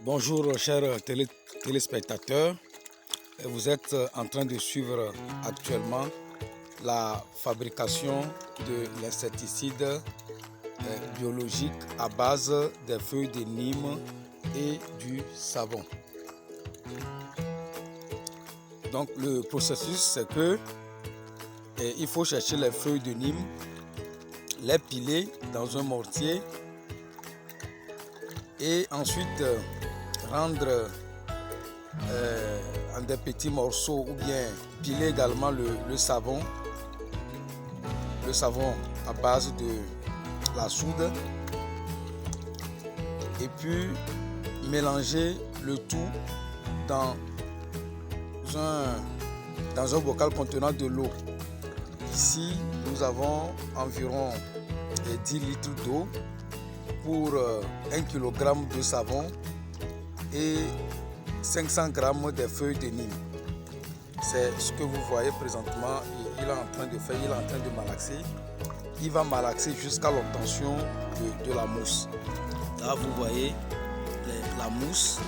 Bonjour chers téléspectateurs, vous êtes en train de suivre actuellement la fabrication de l'insecticide biologique à base des feuilles de Nîmes et du savon. Donc le processus c'est que il faut chercher les feuilles de Nîmes, les piler dans un mortier et ensuite rendre en des petits morceaux ou bien piler également le savon à base de la soude et puis mélanger le tout dans un bocal contenant de l'eau. Ici nous avons environ 10 litres d'eau pour 1 kg de savon et 500 g de feuilles de Nîmes. C'est ce que vous voyez présentement. Il est en train de faire, il est en train de malaxer. Il va malaxer jusqu'à l'obtention de la mousse. Là vous voyez la mousse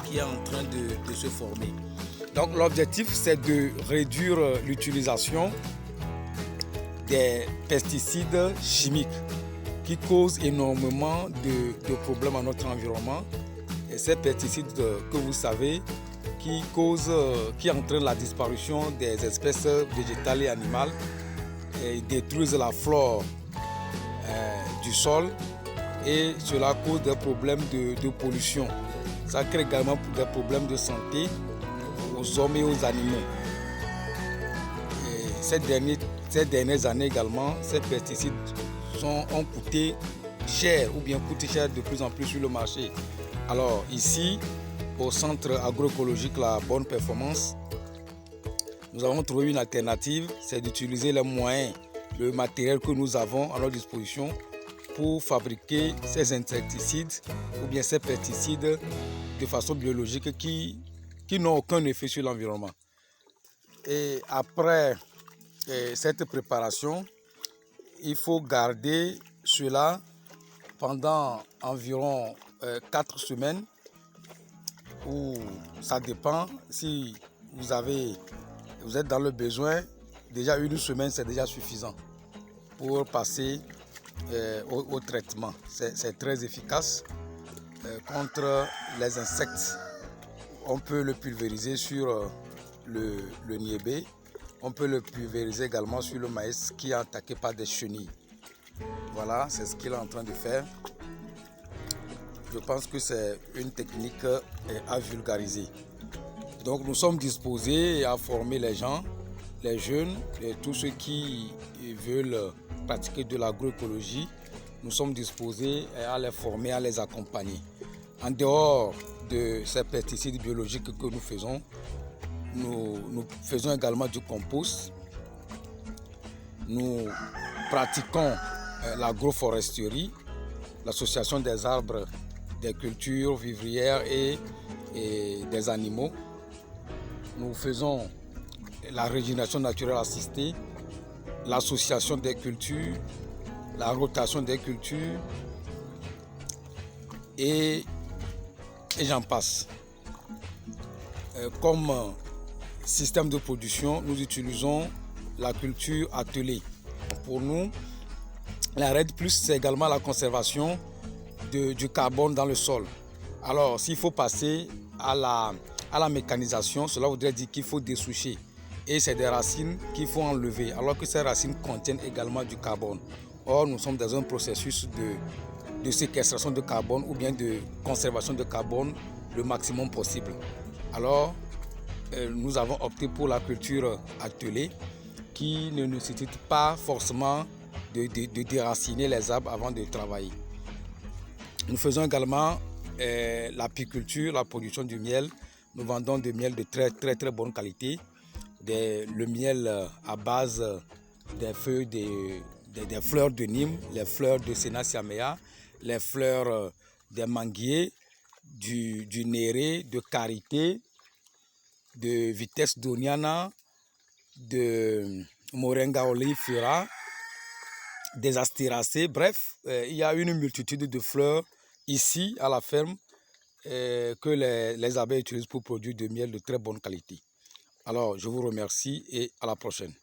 qui est en train de se former. Donc l'objectif c'est de réduire l'utilisation des pesticides chimiques qui causent énormément de problèmes à notre environnement. Et ces pesticides que vous savez qui entraînent la disparition des espèces végétales et animales et détruisent la flore du sol et cela cause des problèmes de pollution. Ça crée également des problèmes de santé aux hommes et aux animaux. Et ces dernières années également, ces pesticides ont coûté cher ou bien coûté cher de plus en plus sur le marché. Alors ici, au centre agroécologique La Bonne Performance, nous avons trouvé une alternative, c'est d'utiliser les moyens, le matériel que nous avons à notre disposition pour fabriquer ces insecticides ou bien ces pesticides de façon biologique qui n'ont aucun effet sur l'environnement. Et après cette préparation, il faut garder cela pendant environ 4 semaines, ou ça dépend si vous êtes dans le besoin. Déjà 1 semaine c'est déjà suffisant pour passer au traitement. C'est très efficace contre les insectes. On peut le pulvériser sur le niébé. On peut le pulvériser également sur le maïs qui est attaqué par des chenilles. Voilà, c'est ce qu'il est en train de faire. Je pense que c'est une technique à vulgariser. Donc nous sommes disposés à former les gens, les jeunes, et tous ceux qui veulent pratiquer de l'agroécologie. Nous sommes disposés à les former, à les accompagner. En dehors de ces pesticides biologiques que nous faisons, nous faisons également du compost. Nous pratiquons l'agroforesterie, l'association des arbres, des cultures vivrières et des animaux. Nous faisons la régénération naturelle assistée, l'association des cultures, la rotation des cultures et j'en passe. Comme système de production, nous utilisons la culture attelée. Pour nous, la RED+, c'est également la conservation du carbone dans le sol. Alors, s'il faut passer à la mécanisation, cela voudrait dire qu'il faut dessoucher. Et c'est des racines qu'il faut enlever, alors que ces racines contiennent également du carbone. Or, nous sommes dans un processus de séquestration de carbone ou bien de conservation de carbone le maximum possible. Alors, nous avons opté pour la culture attelée qui ne nécessite pas forcément de déraciner les arbres avant de travailler. Nous faisons également l'apiculture, la production du miel. Nous vendons du miel de très bonne qualité. Le miel à base des feuilles des fleurs de Nîmes, les fleurs de Sénaciamea, les fleurs des manguiers, du néré, de karité, de Vitis doniana, de Moringa oleifera, des astéracées. Bref, il y a une multitude de fleurs ici à la ferme que les abeilles utilisent pour produire du miel de très bonne qualité. Alors, je vous remercie et à la prochaine.